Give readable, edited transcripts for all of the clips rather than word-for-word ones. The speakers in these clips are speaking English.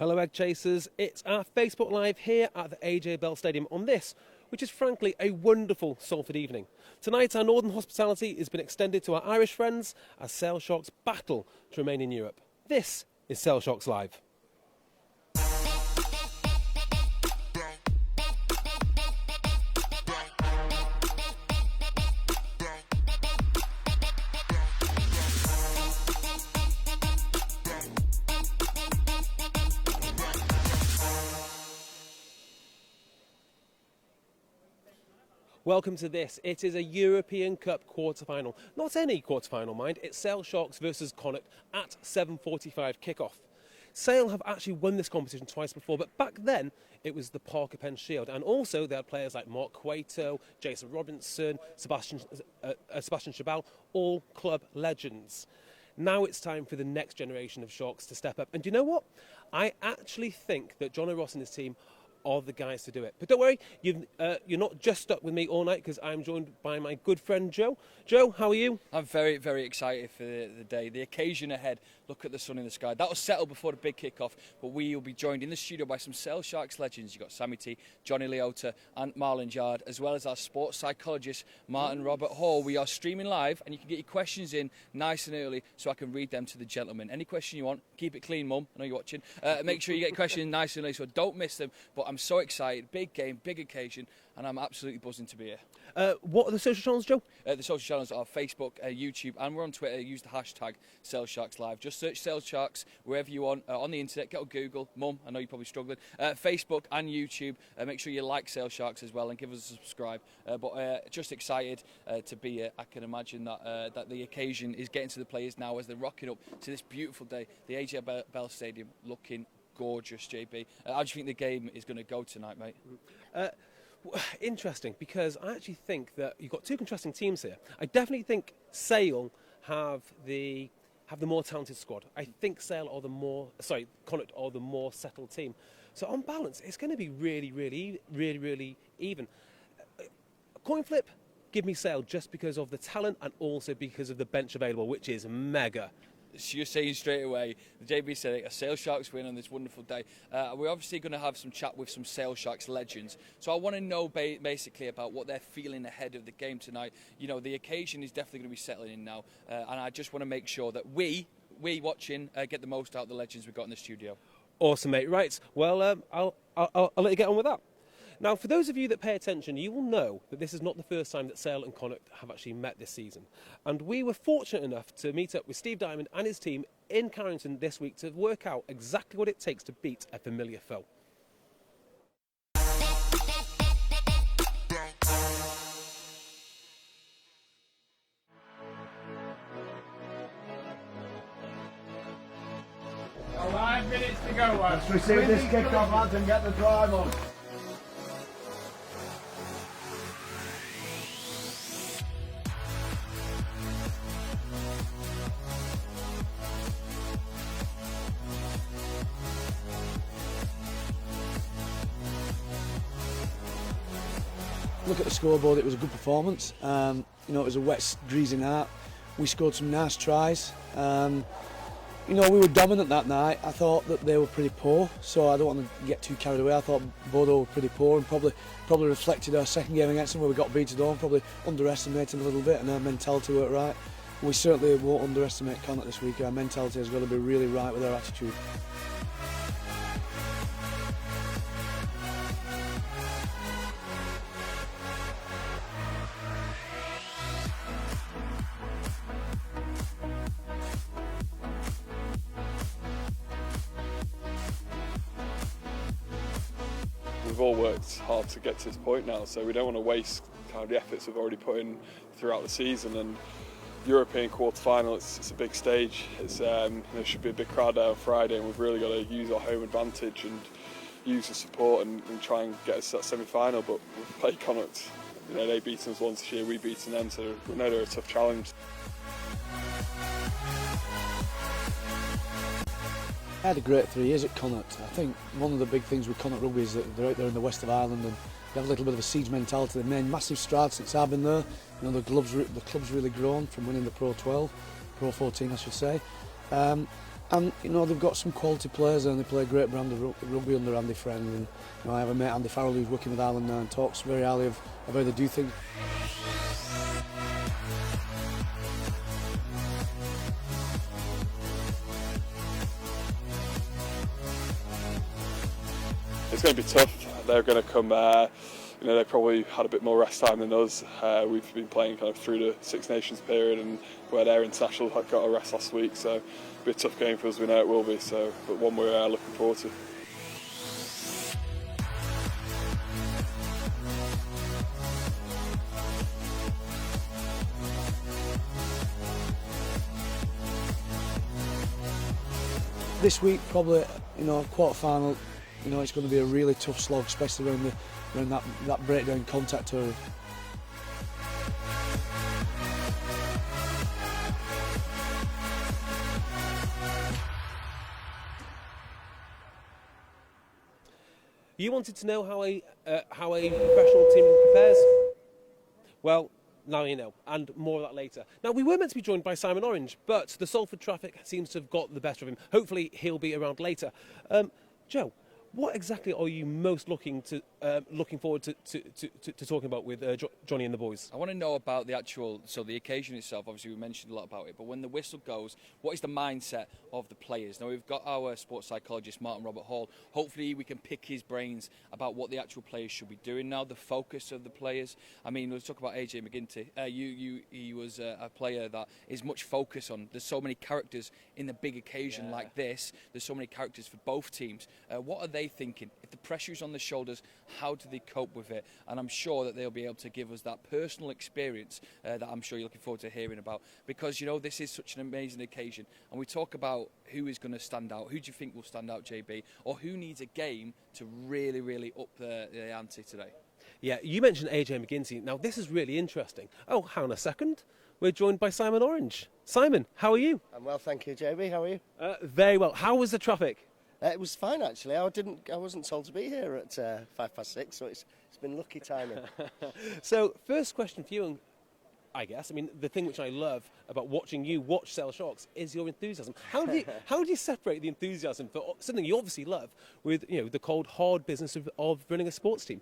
Hello Egg Chasers, it's our Facebook Live here at the AJ Bell Stadium on this, which is frankly a wonderful Salford evening. Tonight our northern hospitality has been extended to our Irish friends as Sale Sharks battle to remain in Europe. This is Sale Sharks Live. Welcome to this. It is a European Cup quarter-final. Not any quarter-final, mind. It's Sale Sharks versus Connacht at 7:45 kickoff. Sale have actually won this competition twice before, but back then it was the Parker Pen Shield. And also they had players like Mark Cueto, Jason Robinson, Sebastian Chabal, all club legends. Now it's time for the next generation of Sharks to step up. And do you know what? I actually think that John O'Ross and his team are the guys to do it. But don't worry, you're not just stuck with me all night, because I'm joined by my good friend Joe. Joe, how are you? I'm very, very excited for the day, the occasion ahead. Look at the sun in the sky. That was settled before the big kick-off, but we will be joined in the studio by some Sale Sharks legends. You've got Sammy T, Johnny Leota and Marlon Jard, as well as our sports psychologist, Martin Robert Hall. We are streaming live, and you can get your questions in nice and early so I can read them to the gentlemen. Any question you want, keep it clean, Mum. I know you're watching. Make sure you get your questions in nice and early so don't miss them. But I'm so excited. Big game, big occasion, and I'm absolutely buzzing to be here. What are the social channels, Joe? The social channels are Facebook, YouTube, and we're on Twitter. Use the hashtag SaleSharksLive. Just search Sale Sharks wherever you want on the internet. Get on Google. Mum, I know you're probably struggling. Facebook and YouTube. Make sure you like Sale Sharks as well and give us a subscribe. But just excited to be here. I can imagine that the occasion is getting to the players now as they're rocking up to this beautiful day. The AJ Bell Stadium looking gorgeous, JB. How do you think the game is going to go tonight, mate? Interesting, because I actually think that you've got two contrasting teams here. I definitely think Sale have the more talented squad. I think Connacht are the more settled team. So on balance, it's going to be really even. Coin flip, give me Sale just because of the talent and also because of the bench available, which is mega. So you're saying straight away, the JB said it, a Sale Sharks win on this wonderful day. We're obviously going to have some chat with some Sale Sharks legends. So I want to know basically about what they're feeling ahead of the game tonight. You know, the occasion is definitely going to be settling in now. And I just want to make sure that we watching, get the most out of the legends we've got in the studio. Awesome, mate. Right. Well, I'll let you get on with that. Now, for those of you that pay attention, you will know that this is not the first time that Sale and Connacht have actually met this season. And we were fortunate enough to meet up with Steve Diamond and his team in Carrington this week to work out exactly what it takes to beat a familiar foe. Oh, 5 minutes to go, lads. Let's receive this kick-off, lads, and get the drive on. Look at the scoreboard, it was a good performance. It was a wet, greasy night. We scored some nice tries. We were dominant that night. I thought that they were pretty poor, so I don't want to get too carried away. I thought Bodo were pretty poor and probably reflected our second game against them where we got beaten on, probably underestimated a little bit, and our mentality weren't right. We certainly won't underestimate Connacht this week. Our mentality has got to be really right with our attitude. We've all worked hard to get to this point now, so we don't want to waste kind of the efforts we've already put in throughout the season. And European quarter-final, it's a big stage. There should be a big crowd there on Friday, and we've really got to use our home advantage and use the support and try and get us to that semi-final. But we've played Connacht. They beaten us once this year, we've beaten them, so we know they're a tough challenge. I had a great 3 years at Connacht. I think one of the big things with Connacht Rugby is that they're out there in the west of Ireland and they have a little bit of a siege mentality. They've made massive strides since I've been there. The club's really grown from winning the Pro 12, Pro 14 I should say. And And you know they've got some quality players and they play a great brand of rugby under Andy Friend. And you know, I have a mate, Andy Farrell, who's working with Ireland now and talks very highly of how they do things. It's going to be tough. They're going to come. You know, they probably had a bit more rest time than us. We've been playing kind of through the Six Nations period, and where their international had got a rest last week, so it'll be a tough game for us. We know it will be. So, but one we're looking forward to. This week, probably, you know, quarter final. You know, it's going to be a really tough slog, especially around that breakdown contact area. You wanted to know how a professional team prepares? Well, now you know, and more of that later. Now, we were meant to be joined by Simon Orange, but the Salford traffic seems to have got the better of him. Hopefully, he'll be around later. Joe, what exactly are you most looking forward to talking about with Johnny and the boys? I want to know about the occasion itself. Obviously, we mentioned a lot about it, but when the whistle goes, what is the mindset of the players? Now, we've got our sports psychologist, Martin Robert Hall. Hopefully, we can pick his brains about what the actual players should be doing now, the focus of the players. I mean, let's talk about AJ McGinty. He was a player that is much focused on. There's so many characters in a big occasion like this. There's so many characters for both teams. What are they thinking? If the pressure's on the shoulders, how do they cope with it? And I'm sure that they'll be able to give us that personal experience that I'm sure you're looking forward to hearing about, because you know this is such an amazing occasion, and we talk about who is going to stand out. Who do you think will stand out, JB, or who needs a game to really up the ante today? Yeah, you mentioned AJ McGinty. Now, this is really interesting. Oh, hang on a second. We're joined by Simon Orange. Simon, how are you? I'm well, thank you, JB. How are you? Very well. How was the traffic? It was fine, actually. I wasn't told to be here at 6:05, so it's been lucky timing. So, first question for you, and I guess, I mean, the thing which I love about watching you watch Sale Sharks is your enthusiasm. How do you separate the enthusiasm for something you obviously love with, you know, the cold, hard business of running a sports team?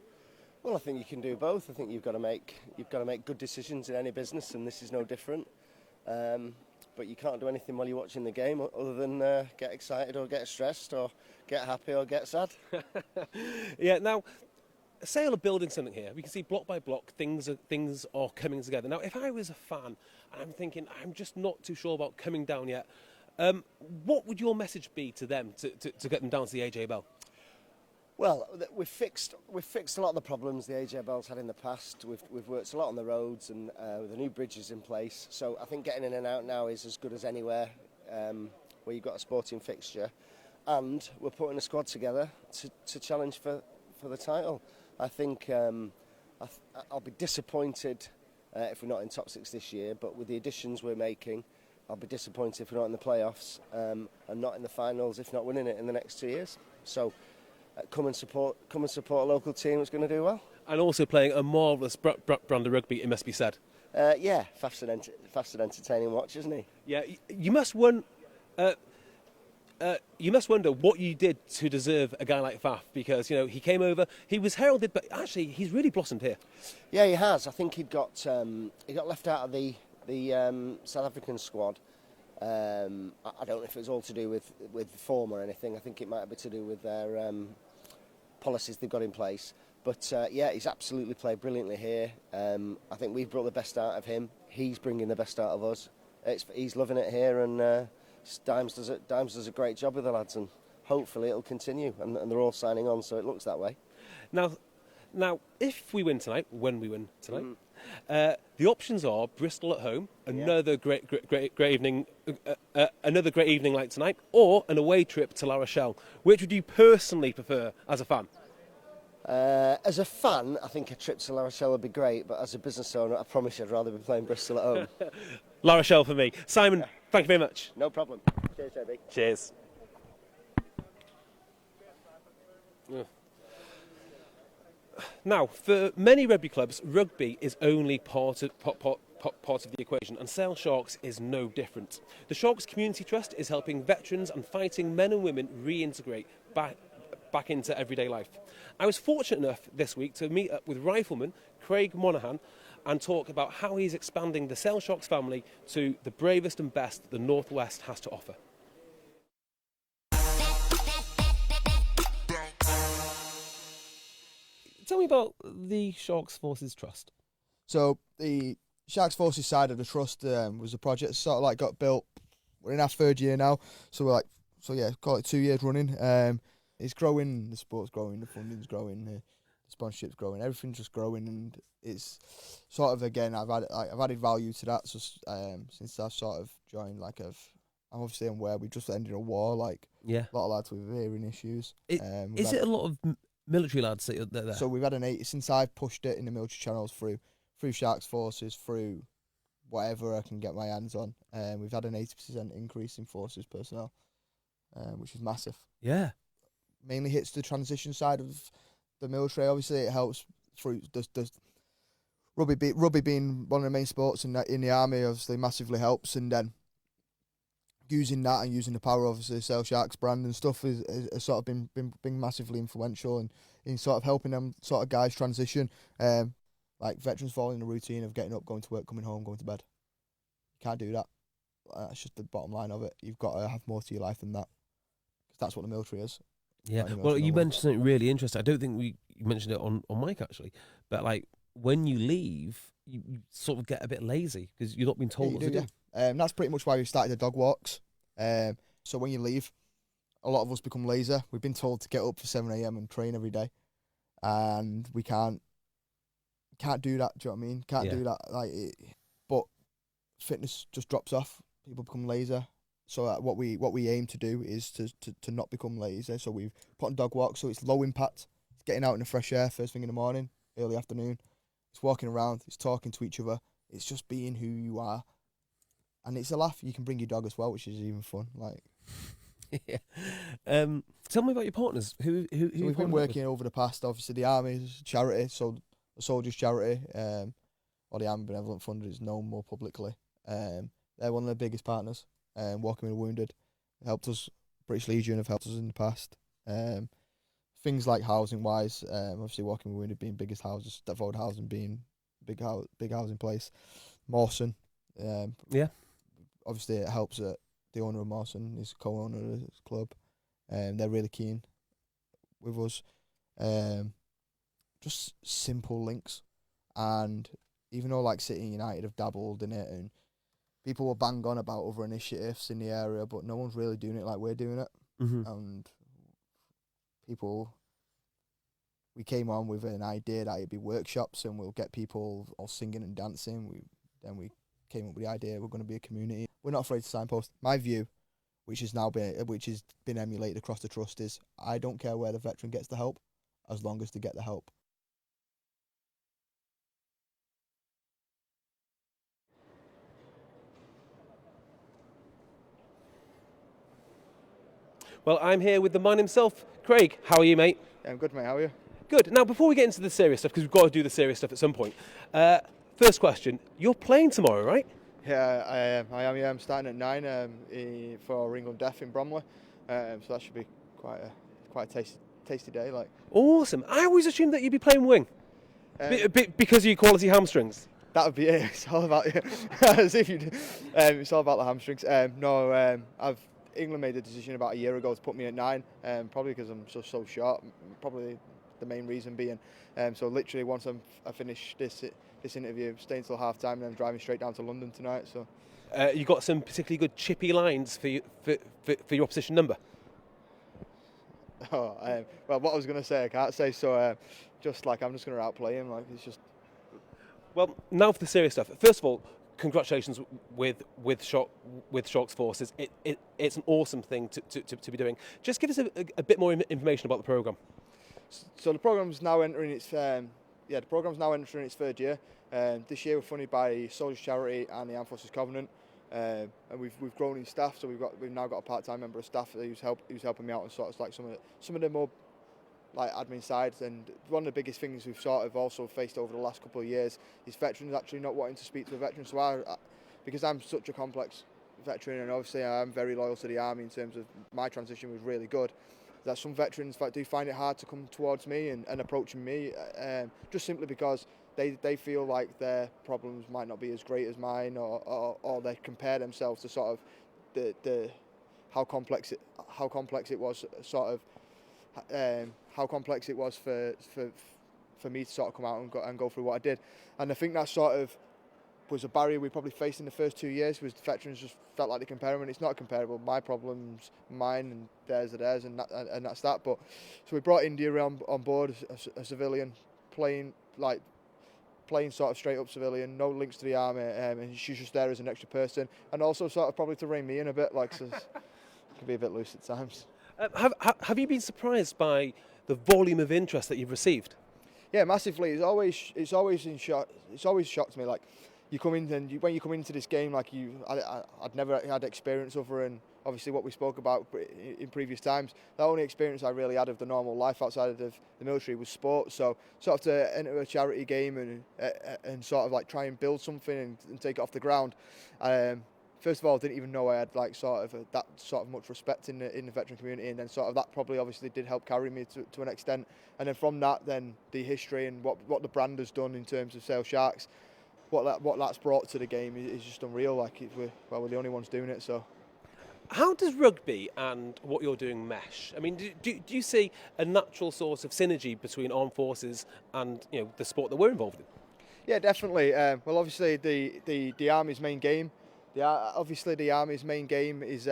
Well, I think you can do both. I think you've got to make good decisions in any business, and this is no different. But you can't do anything while you're watching the game other than get excited or get stressed or get happy or get sad. Yeah, now, Sale are building something here. We can see block by block things are coming together. Now, if I was a fan and I'm thinking I'm just not too sure about coming down yet, what would your message be to them to get them down to the AJ Bell? Well, we've fixed a lot of the problems the AJ Bell's had in the past. We've worked a lot on the roads and the new bridges in place. So I think getting in and out now is as good as anywhere where you've got a sporting fixture. And we're putting a squad together to challenge for the title. I think I'll be disappointed if we're not in top six this year. But with the additions we're making, I'll be disappointed if we're not in the playoffs and not in the finals if not winning it in the next 2 years. So. Come and support a local team that's going to do well. And also playing a marvellous brand of rugby, it must be said. Yeah, fast and entertaining watch, isn't he? Yeah, you must wonder what you did to deserve a guy like Faf, because, you know, he came over, he was heralded, but actually he's really blossomed here. Yeah, he has. I think he got left out of the South African squad. I don't know if it was all to do with form or anything. I think it might be to do with their policies they've got in place. But yeah, he's absolutely played brilliantly here. I think we've brought the best out of him. He's bringing the best out of us. He's loving it here, and Dimes does a great job with the lads, and hopefully it'll continue. And they're all signing on, so it looks that way. Now, if we win tonight, when we win tonight, the options are Bristol at home, another great evening, another great evening like tonight, or an away trip to La Rochelle. Which would you personally prefer as a fan? As a fan, I think a trip to La Rochelle would be great, but as a business owner, I promise you I'd rather be playing Bristol at home. La Rochelle for me. Simon, thank you very much. No problem. Cheers, JB. Cheers. Now, for many rugby clubs, rugby is only part part of the equation, and Sale Sharks is no different. The Sharks Community Trust is helping veterans and fighting men and women reintegrate back into everyday life. I was fortunate enough this week to meet up with rifleman Craig Monaghan and talk about how he's expanding the Sale Sharks family to the bravest and best the Northwest has to offer. Tell me about the Sharks Forces Trust. So the Sharks Forces side of the trust was a project sort of like got built. We're in our third year now, so we're call it 2 years running. It's growing, the sport's growing, the funding's growing, the sponsorship's growing, everything's just growing, and it's sort of, again, I've added value to that. So since I've sort of joined, I'm obviously aware we just ended a war, a lot of lads with hearing issues. Is it a lot of military lads that are there? So we've had since I've pushed it in the military channels through Sharks Forces, through whatever I can get my hands on. We've had an 80% increase in forces personnel, which is massive. Yeah. Mainly hits the transition side of the military. Obviously, it helps through does rugby being one of the main sports in the army. Obviously, massively helps, and then using that and using the power, obviously, the Sale Sharks brand and stuff is sort of been massively influential in sort of helping them sort of guys transition. Like veterans fall in the routine of getting up, going to work, coming home, going to bed. You can't do that. That's just the bottom line of it. You've got to have more to your life than that, because that's what the military is. Yeah. Well, you mentioned something really interesting. I don't think you mentioned it on mic actually, but when you leave, you sort of get a bit lazy because you're not being told what to do. That's pretty much why we started the dog walks. So when you leave, a lot of us become lazy. We've been told to get up for 7 a.m. and train every day, and we can't do that. Do you know what I mean? Can't do that. But fitness just drops off. People become lazy. So what we aim to do is to not become lazy. So we've put on dog walks. So it's low impact. It's getting out in the fresh air first thing in the morning, early afternoon. It's walking around. It's talking to each other. It's just being who you are. And it's a laugh. You can bring your dog as well, which is even fun. Yeah. Tell me about your partners. Who we've been working over the past. Obviously, the Army's charity, so the Soldiers' Charity, or the Army Benevolent Fund is known more publicly. They're one of the biggest partners. Walking with the Wounded helped us. British Legion have helped us in the past. Things like housing wise, obviously Walking with the Wounded being biggest houses, Stepford Housing being big housing place. Mawson, obviously it helps that the owner of Mawson is co-owner of the club. They're really keen with us. Just simple links, and even though City United have dabbled in it and people will bang on about other initiatives in the area, but no one's really doing it like we're doing it. Mm-hmm. And we came on with an idea that it'd be workshops and we'll get people all singing and dancing. We came up with the idea we're going to be a community. We're not afraid to signpost. My view, which has been emulated across the trust, is I don't care where the veteran gets the help, as long as they get the help. Well, I'm here with the man himself, Craig. How are you, mate? Yeah, I'm good, mate. How are you? Good. Now, before we get into the serious stuff, because we've got to do the serious stuff at some point, first question, you're playing tomorrow, right? Yeah, I am. Yeah, I'm starting at 9 for England Deaf in Bromley, so that should be quite a tasty day. Awesome. I always assumed that you'd be playing wing, because of your quality hamstrings. That would be it. It's all about as if you. It's all about the hamstrings. England made a decision about a year ago to put me at 9, probably because I'm so short. Probably the main reason being. So literally, once I finish this interview, staying till half time, and then driving straight down to London tonight. So, you got some particularly good chippy lines for your opposition number. Well, what I was going to say, I can't say. So, I'm just going to outplay him. It's just. Well, now for the serious stuff. First of all, congratulations with Sharks Forces. It's an awesome thing to be doing. Just give us a bit more information about the programme. So the programme's now entering its third year. This year we're funded by Soldiers' Charity and the Armed Forces Covenant, and we've grown in staff. So we've now got a part-time member of staff who's helping me out on sort of some of the more like admin side, and one of the biggest things we've sort of also faced over the last couple of years is veterans actually not wanting to speak to a veteran. So because I'm such a complex veteran, and obviously I'm very loyal to the army in terms of my transition was really good, that some veterans do find it hard to come towards me and approaching me, just simply because they feel like their problems might not be as great as mine, or they compare themselves to sort of the how complex it was, sort of how complex it was for me to sort of come out and go through what I did. And I think that sort of was a barrier we probably faced in the first 2 years, was the veterans just felt like they compare them, and it's not comparable. My problems, mine, and theirs are theirs, and that's that. But so we brought India on board as a civilian, playing sort of straight up civilian, no links to the army, and she's just there as an extra person, and also sort of probably to rein me in a bit, like, so it can be a bit loose at times. Have you been surprised by the volume of interest that you've received? Yeah, massively. It's always shocked me. Like, you come in and when you come into this game, like I'd never had experience other than obviously what we spoke about in previous times. The only experience I really had of the normal life outside of the military was sport. So sort of to enter a charity game and sort of like try and build something and take it off the ground. First of all, I didn't even know I had like that sort of much respect in the veteran community, and then sort of that probably obviously did help carry me to an extent. And then from that, then the history and what the brand has done in terms of Sale Sharks, what that's brought to the game is just unreal. Like we're the only ones doing it. So, how does rugby and what you're doing mesh? I mean, do you see a natural source of synergy between armed forces and the sport that we're involved in? Yeah, definitely. Well, obviously the Army's main game. The Army's main game is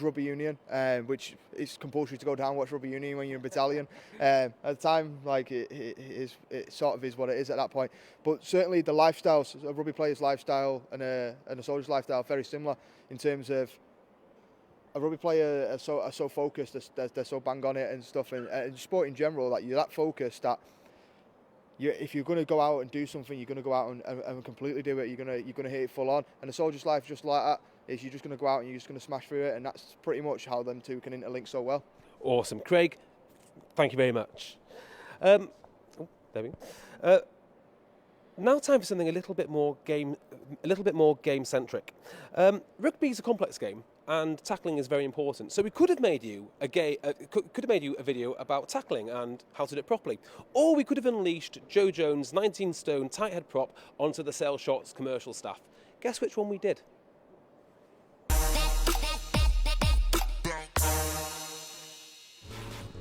rugby union, which is compulsory to go down and watch rugby union when you're in battalion. At the time, like it sort of is what it is at that point. But certainly the lifestyles, a rugby player's lifestyle and a soldier's lifestyle, are very similar in terms of a rugby player are so focused, they're so bang on it and stuff, and sport in general, like you're that focused that. If you're going to go out and do something, you're going to go out and completely do it. You're going to hit it full on. And a soldier's life is just like that. Is you're just going to go out and you're just going to smash through it, and that's pretty much how them two can interlink so well. Awesome, Craig. Thank you very much. There we go. Now, time for something a little bit more game centric. Rugby is a complex game, and tackling is very important. So we could have made you a video about tackling and how to do it properly, or we could have unleashed Joe Jones' 19-stone tight head prop onto the Sale Shots commercial staff. Guess which one we did?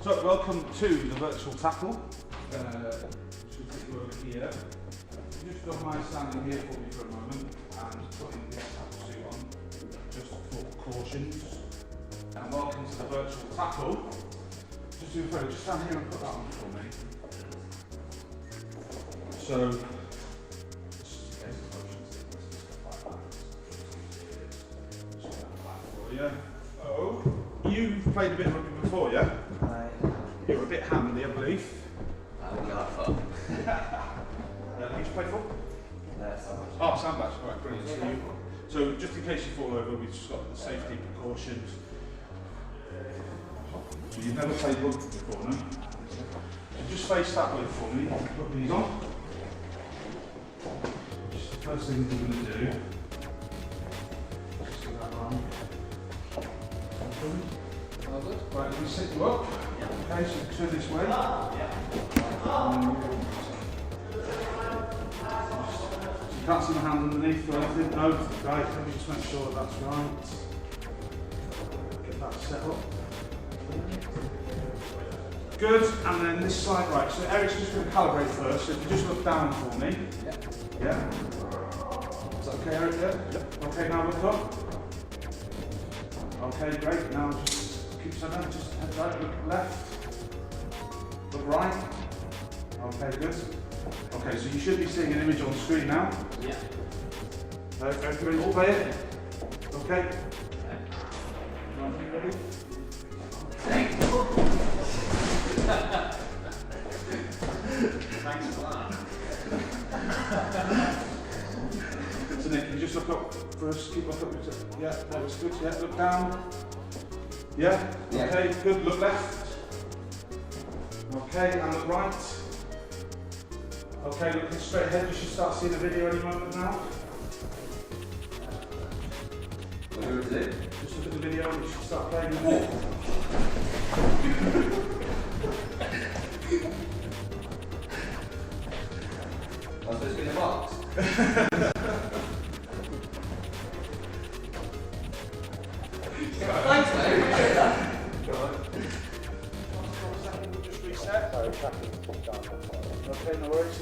So welcome to the virtual tackle. Should take you over here. Just don't mind standing here for me for a moment and putting the tackle suit on, just for precautions. And welcome to the virtual tackle. Just stand here and put that on for me. So, just in case the motion sickness and stuff like that. Just get that for you. Oh, you've played a bit of rugby before, yeah? You're a bit handy, I believe. You play football? Oh, sandbags. All right, brilliant. So just in case you fall over, we've just got the safety precautions. So you've never played rugby before, no? So just face that way for me. Put these on. Just the first thing we're going to do. Just get that around. All good. Right, I'm going to set you up. Okay, so turn this way. You can't see my hand underneath or anything? No? Right, let me just make sure that's right. Get that set up. Good, and then this side, right, so Eric's just going to calibrate first, so if you just look down for me. Yeah? Is that okay, Eric? Yeah? Okay, now look up. Okay, great, now just keep so down, just head right, look left. Look right. Okay, good. Okay, so you should be seeing an image on the screen now. Yeah. Ready to play it? Okay. Right, you ready? Thanks for that. So Nick, you just look up first, keep looking up. Yeah, that was good. Yeah, look down. Yeah? Okay, good. Look left. Okay, and look right. Okay, looking straight ahead, you should start seeing the video any moment now. Just look at the video and you should start playing the video. Was this in the box? Thanks, mate. Appreciate that. Just reset. Okay, no worries.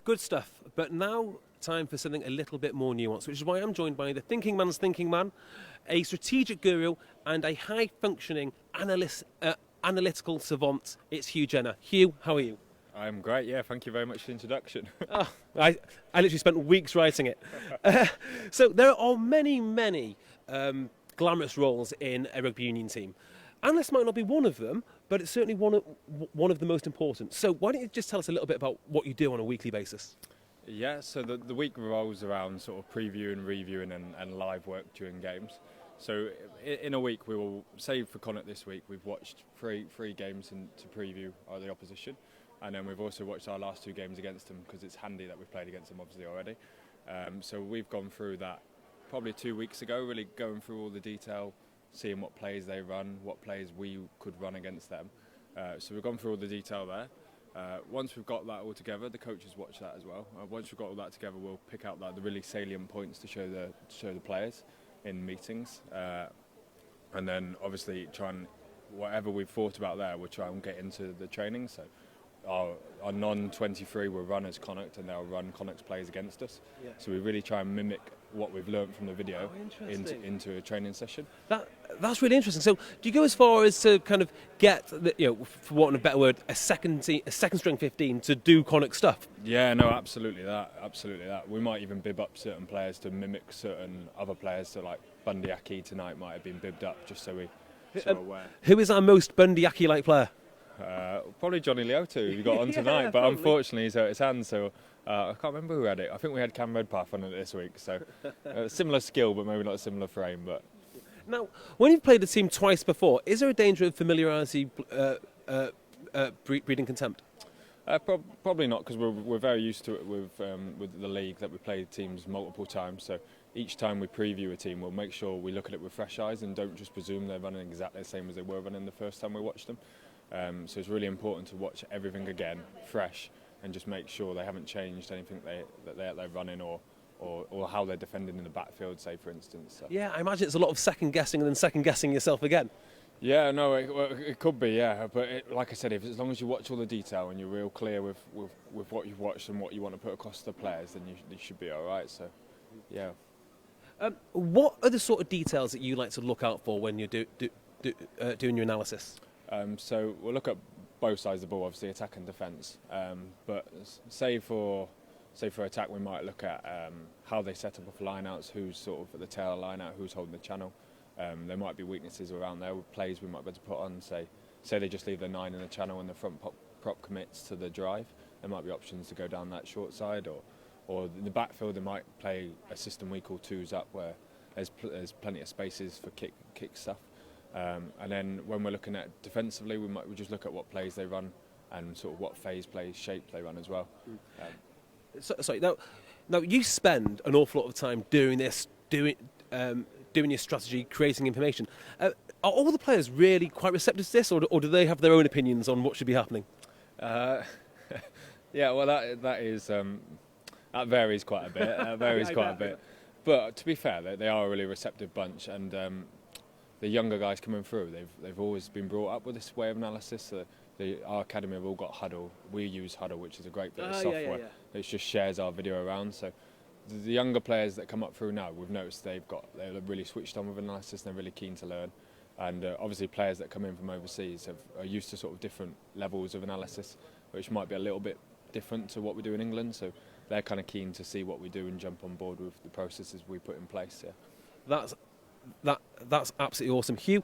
Good stuff. But now, time for something a little bit more nuanced, which is why I'm joined by the thinking man's thinking man, a strategic guru, and a high-functioning analytical savant. It's Hugh Jenner. Hugh, how are you? I'm great, yeah, thank you very much for the introduction. I literally spent weeks writing it. So there are many glamorous roles in a rugby union team. Analyst might not be one of them, but it's certainly one of the most important. So why don't you just tell us a little bit about what you do on a weekly basis? Yeah, so the week revolves around sort of previewing, reviewing and live work during games. So in a week we will, say for Connacht this week, we've watched three games to preview the opposition. And then we've also watched our last 2 games against them because it's handy that we've played against them obviously already. So we've gone through that probably 2 weeks ago, really going through all the detail, seeing what plays they run, what plays we could run against them. So we've gone through all the detail there. Once we've got that all together, the coaches watch that as well. Once we've got all that together, we'll pick out the really salient points to show the players in meetings. And then obviously whatever we've thought about there, we'll try and get into the training. So our non-23 will run as Connacht and they'll run Connacht's plays against us. Yeah. So we really try and mimic what we've learned from the video into a training session. That's really interesting. So do you go as far as to kind of get, for want of a better word, a second string 15 to do Connacht stuff? Yeah, no, absolutely that. We might even bib up certain players to mimic certain other players. So like Bundy Aki tonight might have been bibbed up just so we're aware. Who is our most Bundy Aki-like player? Probably Johnny Leota, who got on tonight, but unfortunately he's hurt his hand, so I can't remember who had it. I think we had Cam Redpath on it this week, so similar skill, but maybe not a similar frame. But now, when you've played the team twice before, is there a danger of familiarity breeding contempt? Probably not, because we're very used to it with the league that we play teams multiple times. So each time we preview a team, we'll make sure we look at it with fresh eyes and don't just presume they're running exactly the same as they were running the first time we watched them. So it's really important to watch everything again, fresh, and just make sure they haven't changed anything that they're running or how they're defending in the backfield, say, for instance. So. Yeah, I imagine it's a lot of second guessing and then second guessing yourself again. Yeah, no, it could be, yeah. But like I said, as long as you watch all the detail and you're real clear with what you've watched and what you want to put across to the players, then you should be all right. So, yeah. What are the sort of details that you like to look out for when you're doing your analysis? So we'll look at both sides of the ball, obviously attack and defence. But say for attack, we might look at how they set up line-outs, who's sort of at the tail of line-out, who's holding the channel. There might be weaknesses around there with plays we might be able to put on. Say they just leave the 9 in the channel and the front prop commits to the drive. There might be options to go down that short side, or in the backfield they might play a system we call 2s up, where there's plenty of spaces for kick stuff. And then when we're looking at defensively, we just look at what plays they run and sort of what phase plays, shape they run as well. Sorry, now you spend an awful lot of time doing this, doing your strategy, creating information. Are all the players really quite receptive to this, or do they have their own opinions on what should be happening? Yeah, well, that varies quite a bit. But to be fair, they are a really receptive bunch, and the younger guys coming through, they've always been brought up with this way of analysis. Our academy have all got Huddle. We use Huddle, which is a great bit of software. It just shares our video around. So the younger players that come up through now, we've noticed they're really switched on with analysis and they're really keen to learn. And obviously players that come in from overseas are used to sort of different levels of analysis, which might be a little bit different to what we do in England, so they're kind of keen to see what we do and jump on board with the processes we put in place. Yeah. That's absolutely awesome. Hugh,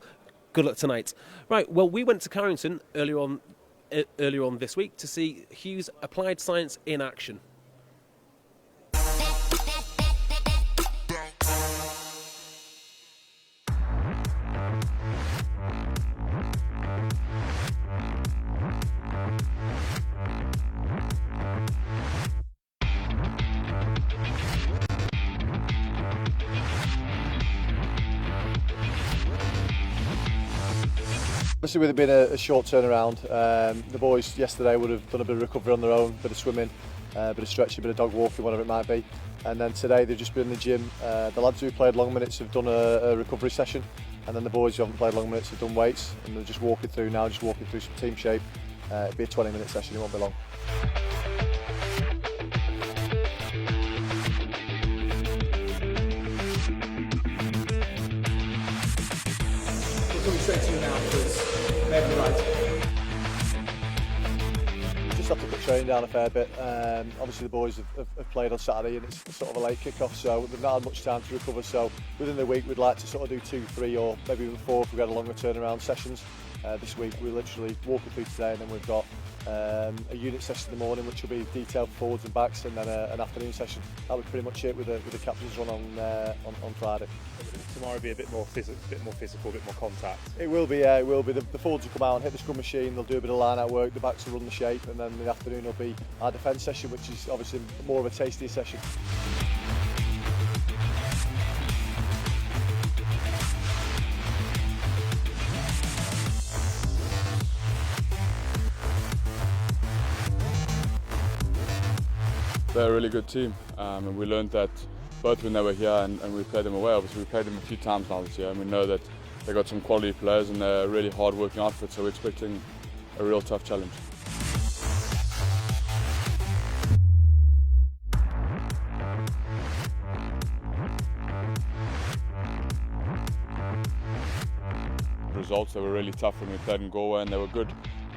good luck tonight. Right, well, we went to Carrington earlier on this week to see Hugh's applied science in action. Obviously, with it being a short turnaround, the boys yesterday would have done a bit of recovery on their own, a bit of swimming, a bit of stretching, a bit of dog walking, whatever it might be. And then today they've just been in the gym. The lads who played long minutes have done a recovery session, and then the boys who haven't played long minutes have done weights, and they're just walking through some team shape. It'll be a 20-minute session, it won't be long. Coming straight to you now because they're right. Just have to put training down a fair bit. Obviously the boys have played on Saturday and it's sort of a late kick-off, so they've not had much time to recover. So within the week we'd like to sort of do 2, 3 or maybe even 4 if we get a longer turnaround sessions. This week we're literally walking through today, and then we've got a unit session in the morning which will be detailed forwards and backs, and then an afternoon session. That was pretty much it with the captain's run on Friday. Tomorrow will be a bit more physical, a bit more contact. It will be, yeah, it will be. The forwards will come out and hit the scrum machine, they'll do a bit of line-out work, the backs will run the shape, and then in the afternoon will be our defence session, which is obviously more of a tastier session. They're a really good team, and we learned that both when they were here and we played them away. Obviously we played them a few times now this year, and we know that they've got some quality players and they're a really hard working outfit, so we're expecting a real tough challenge. Results, they were really tough when we played in Galway, and they were good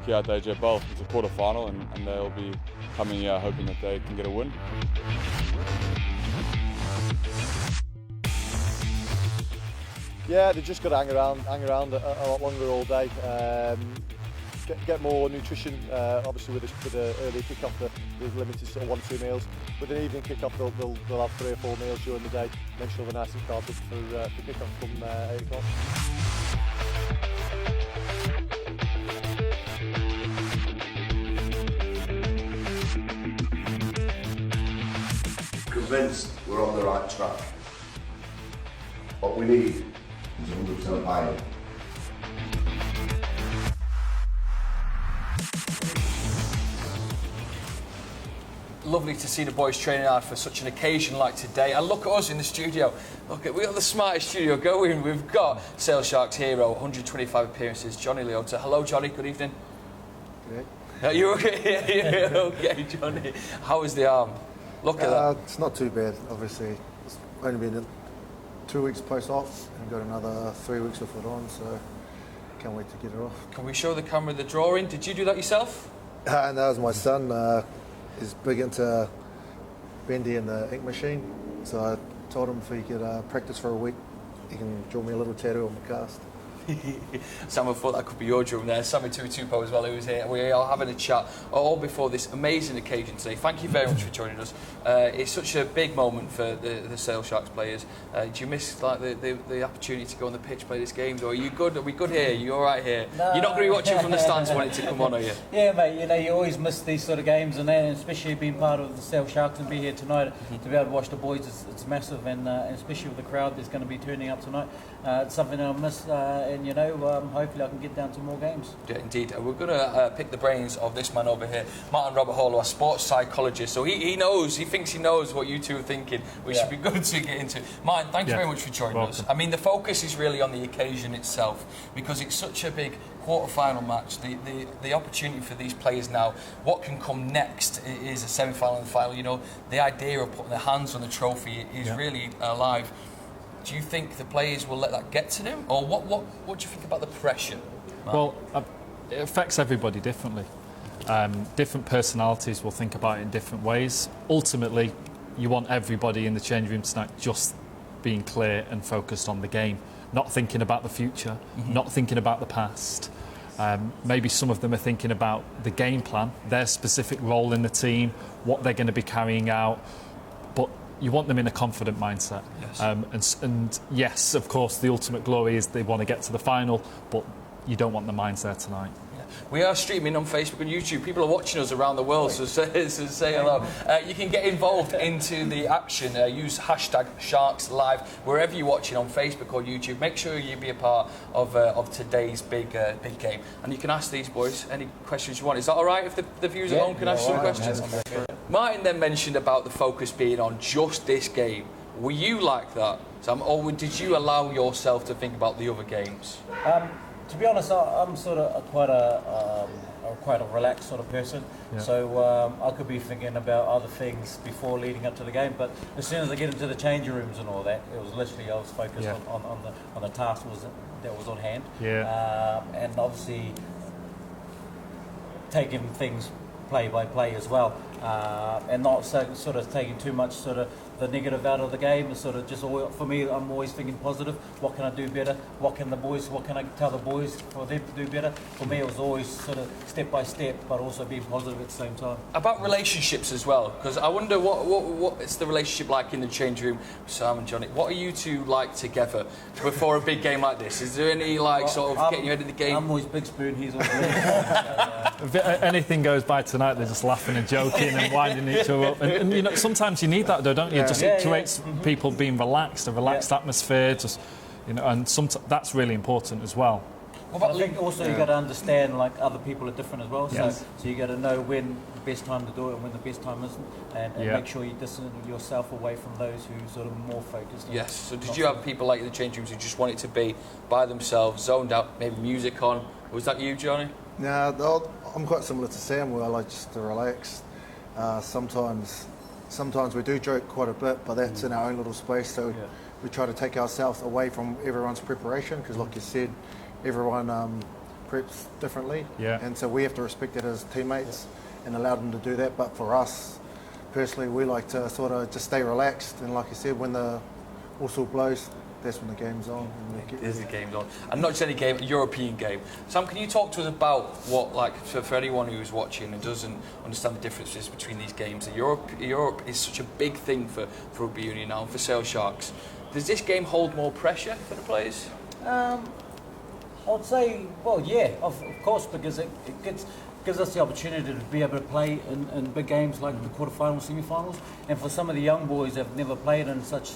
here at the AJ Bell. It's a quarter final, and they'll be coming here hoping that they can get a win. Yeah, they've just got to hang around a lot longer all day. Get more nutrition. Obviously, with the early kick-off, there's limited sort of 1-2 meals. With an evening kick-off, they'll have 3 or 4 meals during the day. Make sure they're nice and carved up for kick-off from 8 o'clock. Convinced we're on the right track. What we need is 100% buy-in. Lovely to see the boys training hard for such an occasion like today. And look at us in the studio. Look, we got the smartest studio going. We've got Sale Sharks hero, 125 appearances, Johnny Leota. Hello, Johnny. Good evening. Good. Are you okay? You're okay, Johnny. How is the arm? Look at that. It's not too bad, obviously. It's only been 2 weeks post-off and got another 3 weeks of it on, so can't wait to get it off. Can we show the camera the drawing? Did you do that yourself? And that was my son. He's big into Bendy and the ink machine, so I told him if he could practice for a week, he can draw me a little tattoo on the cast. Samuel thought that could be your drum there. Sammy Tutupo as well, who was here. We are having a chat all before this amazing occasion today. Thank you very much for joining us. It's such a big moment for the Sale Sharks players. Do you miss like the opportunity to go on the pitch, play these games, or are you good? Are we good here? You all right here? No. You're not going to be watching from the stands wanting to come on, are you? Yeah, mate. You know, you always miss these sort of games, and especially being part of the Sale Sharks and be here tonight to be able to watch the boys. It's massive, and especially with the crowd that's going to be turning up tonight. It's something I'll miss, and you know. Hopefully I can get down to more games. Yeah, indeed. We're going to pick the brains of this man over here, Martin Robert Hall, a sports psychologist. So he thinks he knows what you two are thinking, which should be good to get into. Martin, thank you very much for joining us. I mean, the focus is really on the occasion itself, because it's such a big quarter-final match. The opportunity for these players now, what can come next is a semi-final and final. You know, the idea of putting their hands on the trophy is really alive. Do you think the players will let that get to them, or what do you think about the pressure, Mark? Well, it affects everybody differently. Different personalities will think about it in different ways. Ultimately, you want everybody in the change room tonight just being clear and focused on the game, not thinking about the future, not thinking about the past. Maybe some of them are thinking about the game plan, their specific role in the team, what they're going to be carrying out, but you want them in a confident mindset. Yes. And yes, of course, the ultimate glory is they want to get to the final, but you don't want the minds there tonight. We are streaming on Facebook and YouTube. People are watching us around the world, so say hello. You can get involved into the action. Use hashtag #SharksLive wherever you're watching on Facebook or YouTube. Make sure you be a part of today's big game. And you can ask these boys any questions you want. Is that all right if the viewers at home can ask some questions? Martin then mentioned about the focus being on just this game. Were you like that, Sam, or did you allow yourself to think about the other games? To be honest, I'm sort of quite a relaxed sort of person. Yeah. So I could be thinking about other things before leading up to the game. But as soon as I get into the changing rooms and all that, it was literally I was focused on the task that was on hand. Yeah. And obviously taking things play by play as well, and not sort of taking too much sort of the negative out of the game. It's sort of just for me, I'm always thinking positive. What can I do better? What can I tell the boys for them to do better? For me, it was always sort of step by step, but also being positive at the same time. About relationships as well, because I wonder what is the relationship like in the change room, Sam and Johnny. What are you two like together before a big game like this? Is there any sort of getting you ahead of the game? I'm always big spoon. He's always If anything goes by tonight, they're just laughing and joking and winding each other up. And you know, sometimes you need that, though, don't you? Just it creates people being relaxed, a relaxed atmosphere. Just and that's really important as well. I think also you got to understand like other people are different as well. Yes. So you got to know when the best time to do it and when the best time isn't, and make sure you distance yourself away from those who sort of more focused. Yes. So did you have people like in the change rooms who just want it to be by themselves, zoned out, maybe music on? Was that you, Johnny? No, I'm quite similar to Sam, where I like just to relax. Sometimes we do joke quite a bit, but that's in our own little space. So we try to take ourselves away from everyone's preparation, because, like you said, everyone preps differently, and so we have to respect it as teammates and allow them to do that. But for us personally, we like to sort of just stay relaxed, and like you said, when the whistle blows, that's when the game's on. There's the game's on, and not just any game, a European game. Sam, can you talk to us about what, like, for anyone who's watching and doesn't understand the differences between these games? Europe is such a big thing for Rugby Union now, and for Sale Sharks. Does this game hold more pressure for the players? I would say, well, yeah, of course, because it gives us the opportunity to be able to play in big games like the quarterfinals, semi-finals, and for some of the young boys that have never played in such,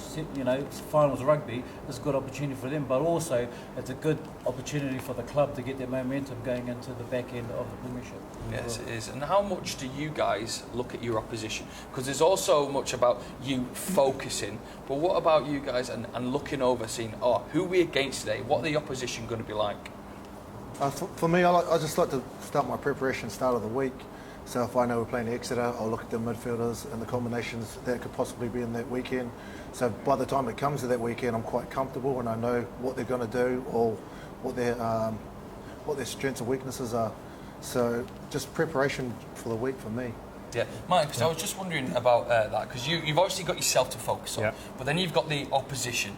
finals rugby, it's a good opportunity for them, but also it's a good opportunity for the club to get their momentum going into the back end of the Premiership. Yes, it is. And how much do you guys look at your opposition? Because there's also much about you focusing, but what about you guys and looking over, seeing, who are we against today? What are the opposition going to be like? For me, I just like to start my preparation start of the week. So if I know we're playing Exeter, I'll look at the midfielders and the combinations that could possibly be in that weekend. So by the time it comes to that weekend, I'm quite comfortable and I know what they're going to do or what their strengths and weaknesses are. So just preparation for the week for me. Yeah, Mike, because I was just wondering about that, because you've obviously got yourself to focus on, but then you've got the opposition.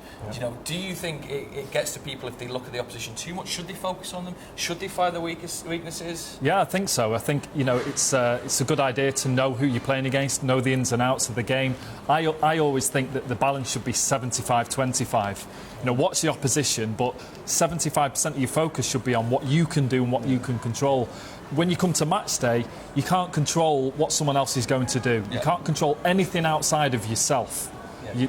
Do you think it gets to people if they look at the opposition too much? Should they focus on them? Should they find the weaknesses? Yeah, I think so. I think it's a good idea to know who you're playing against, know the ins and outs of the game. I always think that the balance should be 75-25. Watch the opposition, but 75% of your focus should be on what you can do and what you can control. When you come to match day, you can't control what someone else is going to do. You can't control anything outside of yourself. And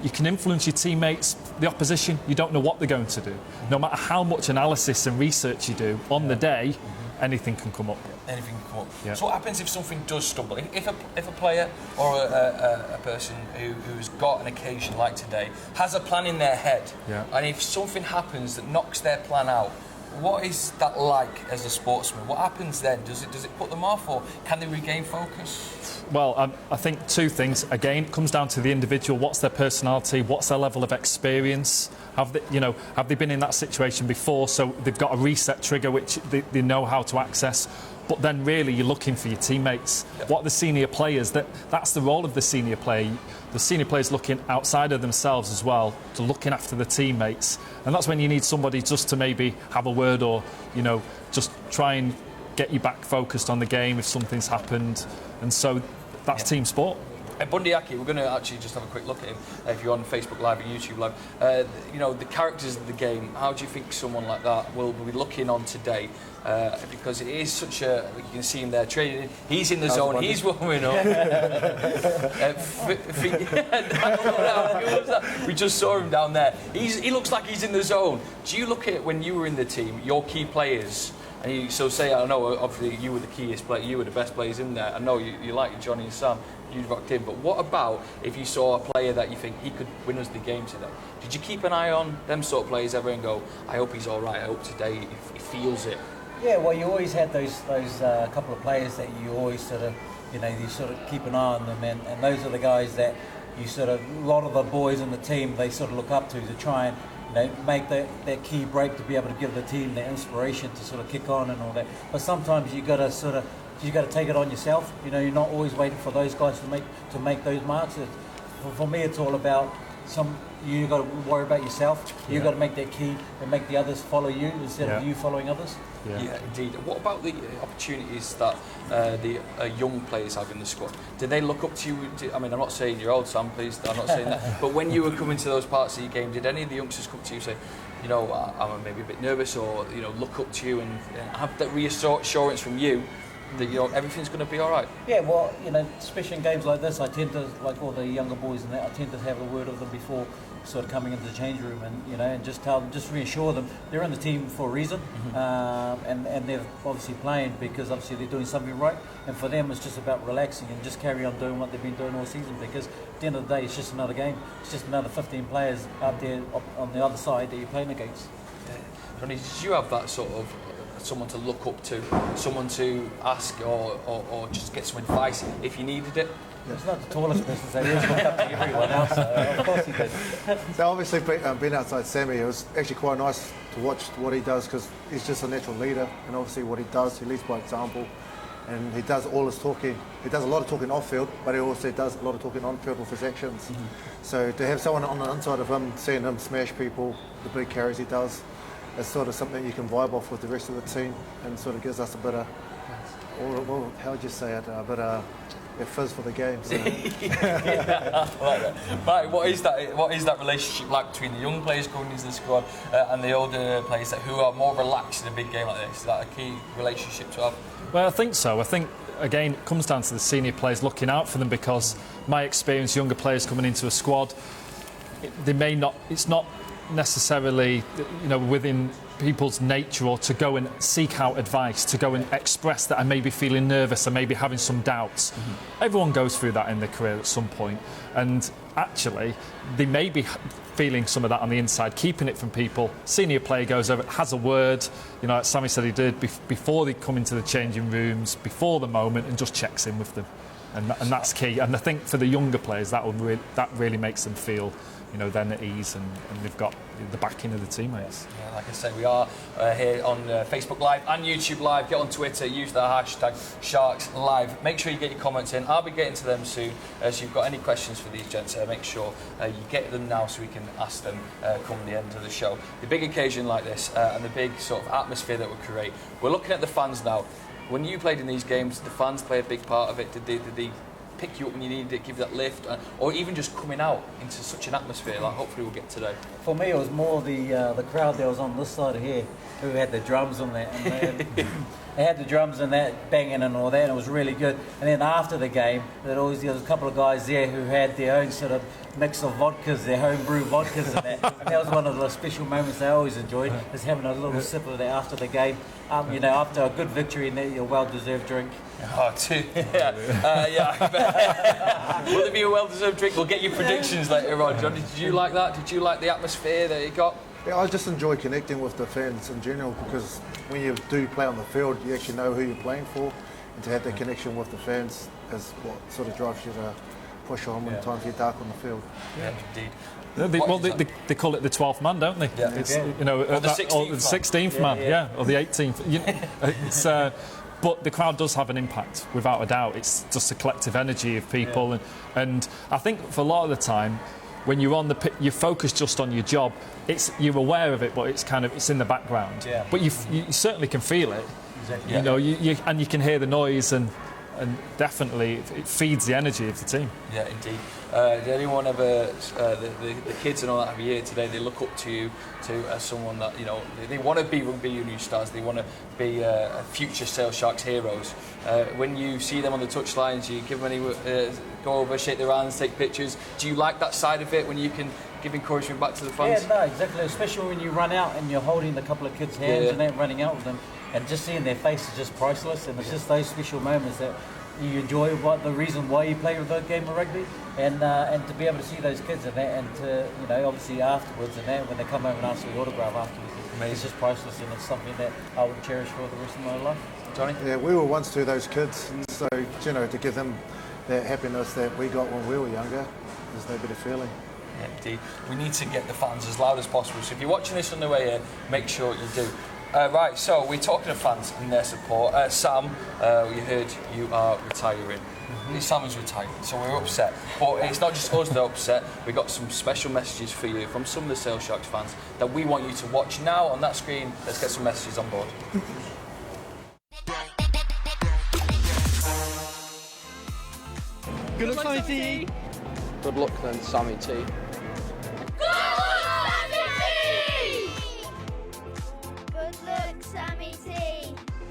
you can influence your teammates. The opposition, you don't know what they're going to do. No matter how much analysis and research you do on the day, anything can come up. Anything can come up. Yeah. So what happens if something does stumble? If a player or a person who's got an occasion like today has a plan in their head, and if something happens that knocks their plan out, what is that like as a sportsman? What happens then? Does it put them off, or can they regain focus? Well, I think two things. Again, it comes down to the individual. What's their personality? What's their level of experience? Have they been in that situation before? So they've got a reset trigger which they know how to access. but then really you're looking for your teammates. What are the senior players? That's the role of the senior player. The senior players looking outside of themselves as well, to looking after the teammates, and that's when you need somebody just to maybe have a word, or just try and get you back focused on the game if something's happened. And so that's team sport. Bundy Aki, we're going to actually just have a quick look at him if you're on Facebook Live and YouTube Live. The characters of the game, how do you think someone like that will be looking on today? Because it is such a, you can see him there trading, he's in the zone, he's warming up. We just saw him down there. He looks like he's in the zone. Do you look at, when you were in the team, your key players, and I know obviously you were the keyest player, you were the best players in there. I know you like Johnny and Sam, you rocked in, but what about if you saw a player that you think he could win us the game today? Did you keep an eye on them sort of players ever and go, I hope he's all right, I hope today he feels it? Yeah, well, you always had those couple of players that you always sort of, you sort of keep an eye on them, and those are the guys that you sort of, a lot of the boys in the team, they sort of look up to try and make that key break to be able to give the team the inspiration to sort of kick on and all that. But sometimes you got to take it on yourself. You're not always waiting for those guys to make those marks. For me, it's all about you got to worry about yourself. You got to make that key and make the others follow you instead of you following others. Yeah, indeed. What about the opportunities that the young players have in the squad? Do they look up to you? I'm not saying you're old, Sam, please, I'm not saying that. But when you were coming to those parts of your game, did any of the youngsters come to you and say, I'm maybe a bit nervous, or, look up to you and have that reassurance from you that everything's going to be all right? Yeah, well, especially in games like this, I tend to, like all the younger boys and that, I tend to have a word with them before sort of coming into the change room, and just reassure them they're in the team for a reason, and they're obviously playing because obviously they're doing something right, and for them it's just about relaxing and just carry on doing what they've been doing all season, because at the end of the day it's just another game, it's just another 15 players out there on the other side that you're playing against. Ronnie, did you have that sort of someone to look up to, someone to ask or just get some advice if you needed it? It's not the tallest person, so he is looked up to everyone else, of course he did. So obviously being outside Sammy, it was actually quite nice to watch what he does, because he's just a natural leader, and obviously what he does, he leads by example, and he does all his talking. He does a lot of talking off field, but he also does a lot of talking on field with his actions. So to have someone on the inside of him, seeing him smash people, the big carries he does, it's sort of something you can vibe off with the rest of the team, and sort of gives us a bit of, well, how would you say it, a bit of fizz for the game. So. Yeah, I like that. Right, what is that relationship like between the young players going into the squad and the older players who are more relaxed in a big game like this? Is that a key relationship to have? Well, I think so. I think, again, it comes down to the senior players looking out for them, because my experience, younger players coming into a squad, it's not necessarily within people's nature or to go and seek out advice, to go and express that I may be feeling nervous, I may be having some doubts. Everyone goes through that in their career at some point, and actually they may be feeling some of that on the inside, keeping it from people. Senior player goes over, has a word, like Sammy said he did, before they come into the changing rooms, before the moment, and just checks in with them, and that's key. And I think for the younger players that really makes them feel then at ease, and they've got the backing of the teammates. Yeah, like I say, we are here on Facebook Live and YouTube Live. Get on Twitter, use the hashtag SharksLive. Make sure you get your comments in. I'll be getting to them soon. So you've got any questions for these gents, make sure you get them now so we can ask them come the end of the show. The big occasion like this and the big sort of atmosphere that we create. We're looking at the fans now. When you played in these games, did the fans play a big part of it? Did they pick you up when you needed it, give you that lift, or even just coming out into such an atmosphere like hopefully we'll get today? For me, it was more the crowd that was on this side of here who had the drums on that. And they had the drums and that banging and all that, and it was really good. And then after the game, there was a couple of guys there who had their own sort of mix of vodkas, their homebrew vodkas and that. And that was one of the special moments I always enjoyed, is having a little sip of that after the game. After a good victory, and your well-deserved drink. Oh, too. Yeah. Will it be a well-deserved drink? We'll get your predictions later on. John, did you like that? Did you like the atmosphere that you got? Yeah, I just enjoy connecting with the fans in general, because when you do play on the field, you actually know who you're playing for, and to have that connection with the fans is what sort of drives you to push on when times get dark on the field. Yeah, indeed. They call it the 12th man, don't they? Yeah. It's, or the 16th, or the 16th man, or the 18th. But the crowd does have an impact, without a doubt. It's just a collective energy of people, and I think for a lot of the time, when you're on the pitch, you focus just on your job. You're aware of it, but it's in the background. Yeah. But you certainly can feel it. Exactly. You know, and you can hear the noise, and definitely it feeds the energy of the team. Yeah, indeed. Did anyone ever, the kids and all that have here today, they look up to you as someone that, you know, they want to be rugby union stars, they want to be future Sale Sharks heroes. When you see them on the touchlines, you give them any, go over, shake their hands, take pictures. Do you like that side of it when you can give encouragement back to the fans? Yeah, no, exactly. Especially when you run out and you're holding a couple of kids' hands and they're running out with them, and just seeing their face is just priceless. And it's just those special moments that you enjoy, the reason why you play with the game of rugby, and to be able to see those kids and that, and to, you know, obviously afterwards and that, when they come home and ask for the autograph afterwards, it's just priceless, and it's something that I would cherish for the rest of my life. Johnny? Yeah, we were once to those kids, so, you know, to give them that happiness that we got when we were younger, there's no better feeling. Yeah, indeed. We need to get the fans as loud as possible, so if you're watching this on the way here, make sure you do. Right, so we're talking to fans and their support. Sam, we heard you are retiring. Sam is retiring, so we're upset. But it's not just us that are upset. We've got some special messages for you from some of the Sale Sharks fans that we want you to watch now on that screen. Let's get some messages on board. Good luck, Sammy T. Good luck then, Sammy T.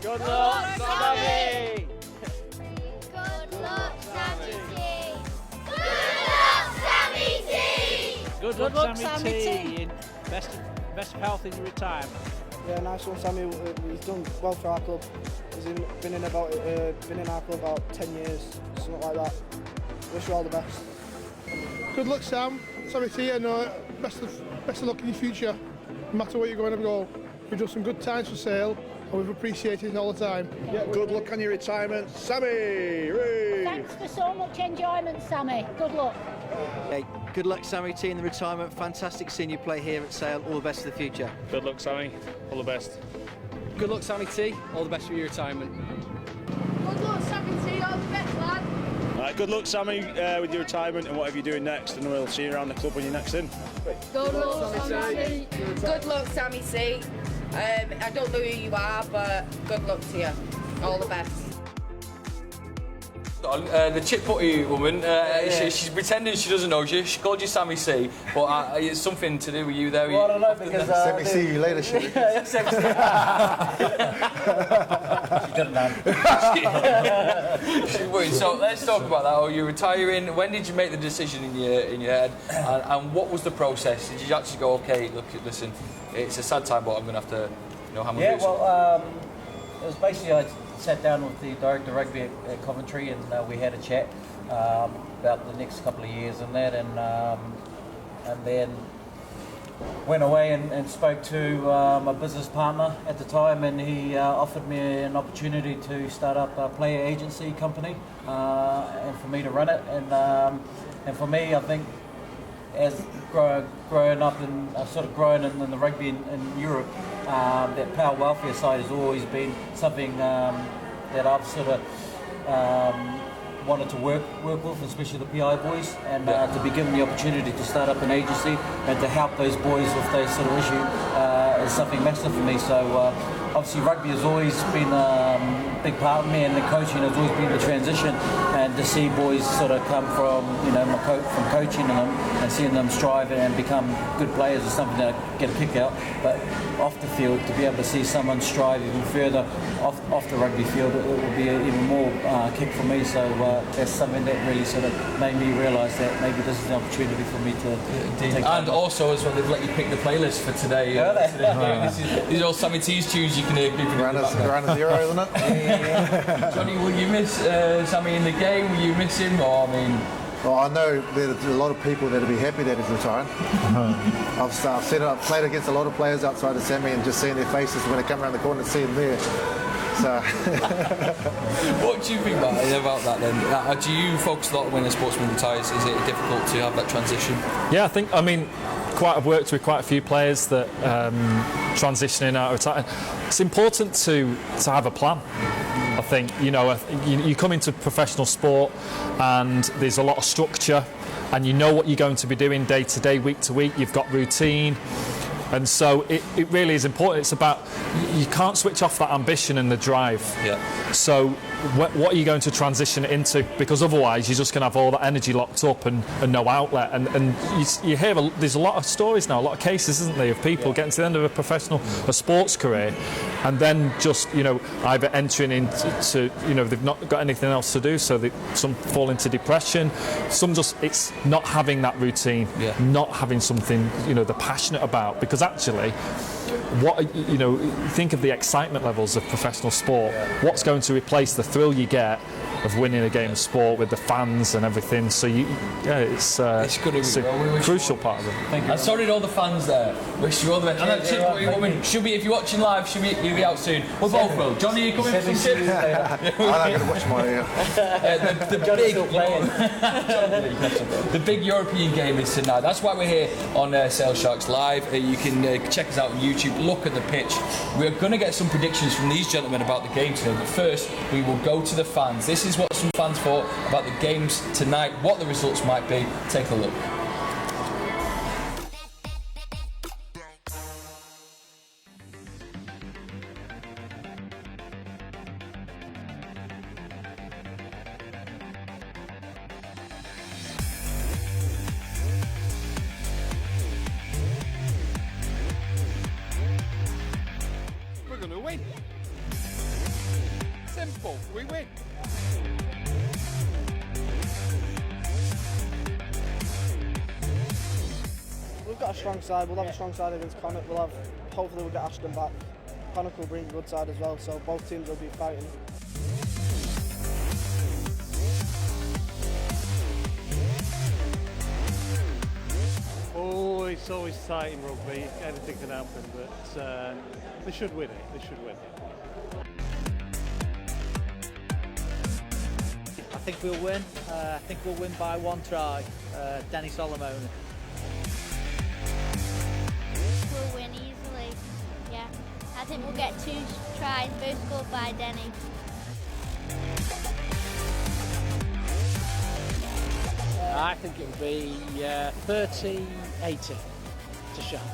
Good luck, Sammy! Good luck, Sammy T! Good luck, Sammy T! Good luck, Sammy T! And best of health in your retirement. Yeah, nice one, Sammy. He's done well for our club. He's been in our club about 10 years, something like that. Wish you all the best. Good luck, Sam. Sammy T, and best of luck in your future. No matter where you're going to go. We've done some good times for Sale, and we've appreciated it all the time. Yeah, good luck on your retirement, Sammy! Hooray! Thanks for so much enjoyment, Sammy. Good luck. Hey, good luck, Sammy T, in the retirement. Fantastic seeing you play here at Sale. All the best for the future. Good luck, Sammy. All the best. Good luck, Sammy T. All the best for your retirement. Good luck, Sammy T. All the best, lad. Good luck, Sammy, with your retirement and whatever you're doing next, and we'll see you around the club when you're next in. Good luck, Sammy T. Good luck, Sammy T. I don't know who you are, but good luck to you. All the best. The chip putty woman, she's pretending she doesn't know you. She called you Sammy C, but it's something to do with you there. Well, I don't know, because... Sammy C you later, shit. Yeah, Sammy C. She didn't know. So let's talk about that. Oh, you're retiring. When did you make the decision in your head? And what was the process? Did you actually go, okay, look, listen, it's a sad time, but I'm going to have to, hammer this? Yeah, well, it was basically I sat down with the director of rugby at Coventry, and we had a chat about the next couple of years and that, and then went away and spoke to my business partner at the time, and he offered me an opportunity to start up a player agency company, and for me to run it, and for me, I think, as growing up and sort of growing in the rugby in Europe, that power welfare side has always been something that I've sort of wanted to work with, especially the PI boys, and to be given the opportunity to start up an agency and to help those boys with those sort of issues is something massive for me. So obviously rugby has always been a big part of me, and the coaching has always been the transition, and to see boys sort of come from from coaching them and seeing them strive and become good players is something that I get a kick out. But off the field, to be able to see someone strive even further off the rugby field, it will be an even more kick for me. So that's something that really sort of made me realise that maybe this is an opportunity for me to take. And also as well, they've let you pick the playlist for today. These are all Sammy T's tunes you can hear. Around a zero, isn't it? Yeah. Johnny, will you miss Sammy in the game? Will you miss him? Or Well, I know there's a lot of people that'll be happy that he's retiring. I've played against a lot of players outside of Sammy, and just seeing their faces when they come around the corner and see him there. So. What do you think about that then? Do you focus a lot when a sportsman retires? Is it difficult to have that transition? Yeah, I've worked with quite a few players that transitioning out of retirement. It's important to have a plan. I think, you come into professional sport and there's a lot of structure and you know what you're going to be doing day to day, week to week. You've got routine. And so it really is important. It's about, you can't switch off that ambition and the drive. Yeah. So what are you going to transition it into? Because otherwise you're just going to have all that energy locked up and no outlet. And you hear, there's a lot of stories now, a lot of cases, isn't there, of people getting to the end of a sports career and then just, either entering into, they've not got anything else to do, so some fall into depression. Some just, it's not having that routine, not having something, they're passionate about. Because actually, think of the excitement levels of professional sport. What's going to replace the thrill you get of winning a game of sport with the fans and everything? So it's a crucial part of it. Thank you. And sorry to all the fans there. Wish you all the best. Should be, if you're watching live, you'll be out soon. We're both will. Johnny, are you coming for some tips? I'm not going to watch my the big European game is tonight. That's why we're here on Sale Sharks Live. You can check us out on YouTube. Look at the pitch. We're going to get some predictions from these gentlemen about the game today. But first, we will go to the fans. This is what some fans thought about the games tonight, what the results might be. Take a look. We're going to win. Simple, we win. We've got a strong side. We'll have a strong side against Connacht. Hopefully we'll get Ashton back. Connacht will bring a good side as well, so both teams will be fighting. Oh, it's always tight in rugby. Anything can happen, but they should win it. They should win it. I think we'll win. I think we'll win by one try. Denny Solomon. We'll win easily. Yeah. I think we'll get 2 tries, both scored by Denny. I think it will be 30-80 to Sharks.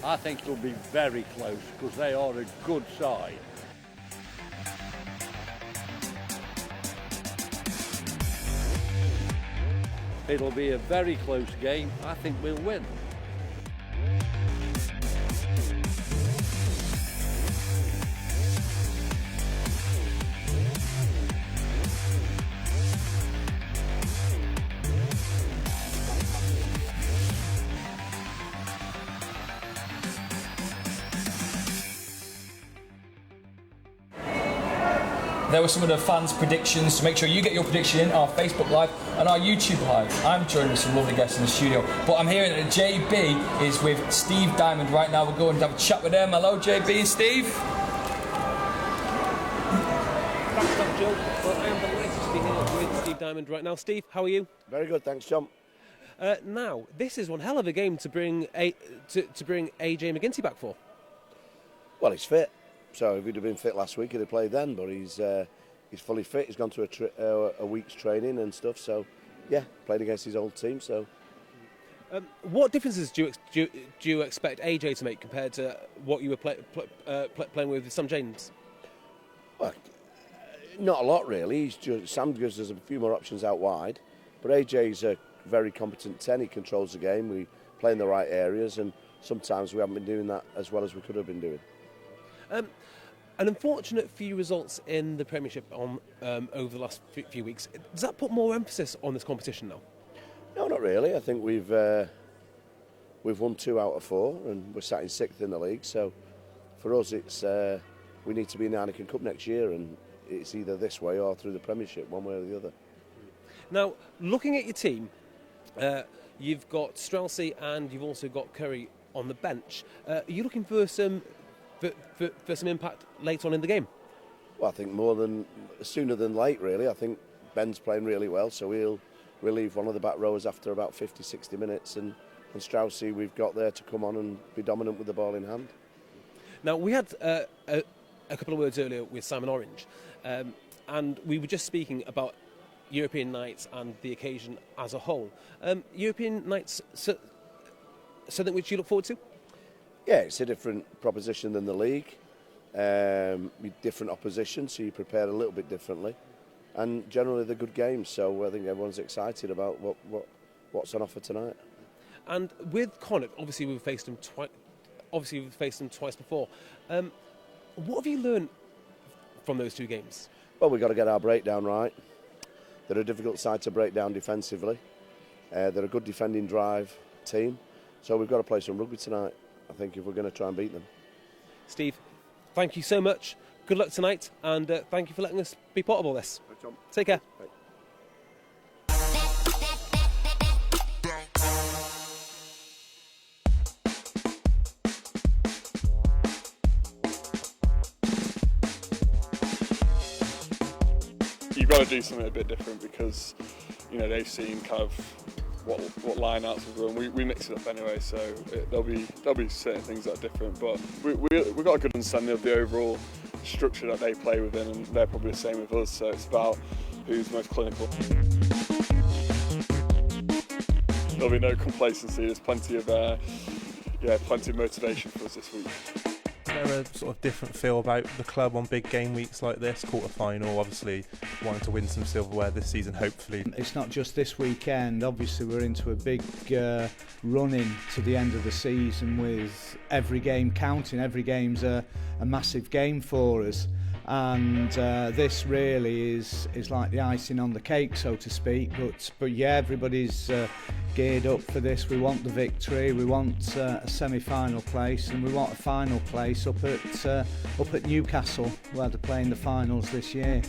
I think it'll be very close because they are a good side. It'll be a very close game. I think we'll win. There were some of the fans' predictions. So make sure you get your prediction in our Facebook Live and our YouTube Live. I'm joined with some lovely guests in the studio. But I'm hearing that JB is with Steve Diamond right now. We're going to have a chat with them. Hello, JB and Steve. Thanks, Dr. Joe. Well, I am delighted to be here with Steve Diamond right now. Steve, how are you? Very good, thanks, John. Now, this is one hell of a game to bring to bring AJ McGinty back for. Well, he's fit. So if he'd have been fit last week, he'd have played then. But he's fully fit. He's gone to a week's training and stuff. So, yeah, played against his old team. So, what differences do you expect AJ to make compared to what you were playing with Sam James? Well, not a lot really. Sam gives us a few more options out wide, but AJ's a very competent 10. He controls the game. We play in the right areas, and sometimes we haven't been doing that as well as we could have been doing. An unfortunate few results in the Premiership over the last few weeks. Does that put more emphasis on this competition now? No, not really. I think we've won 2 out of 4 and we're sat in 6th in the league. So for us, it's we need to be in the Heineken Cup next year, and it's either this way or through the Premiership, one way or the other. Now, looking at your team, you've got Strelsey and you've also got Curry on the bench. Are you looking for some impact later on in the game? Well, I think sooner than late, really. I think Ben's playing really well, so we'll relieve one of the back rowers after about 50, 60 minutes, and Straussy we've got there to come on and be dominant with the ball in hand. Now, we had a couple of words earlier with Simon Orange, and we were just speaking about European nights and the occasion as a whole. European nights, something which you look forward to? Yeah, it's a different proposition than the league. With different opposition, so you prepare a little bit differently. And generally they're good games, so I think everyone's excited about what's on offer tonight. And with Connacht, obviously we've faced them twice before. What have you learned from those two games? Well, we've got to get our breakdown right. They're a difficult side to break down defensively. They're a good defending drive team, so we've got to play some rugby tonight, I think, if we're going to try and beat them. Steve, thank you so much. Good luck tonight, and thank you for letting us be part of all this. Take care. Bye. You've got to do something a bit different because, you know, they've seen kind of what line-outs we've run. We mix it up anyway, so there'll be certain things that are different. But we've got a good understanding of the overall structure that they play within, and they're probably the same with us. So it's about who's most clinical. There'll be no complacency. There's plenty of motivation for us this week. There a sort of different feel about the club on big game weeks like this, quarter-final, obviously wanting to win some silverware this season, hopefully. It's not just this weekend, obviously we're into a big run-in to the end of the season with every game counting. Every game's a massive game for us, and this really is like the icing on the cake, so to speak. But yeah, everybody's geared up for this. We want the victory, we want a semi-final place, and we want a final place up at Newcastle, where they're playing the finals this year.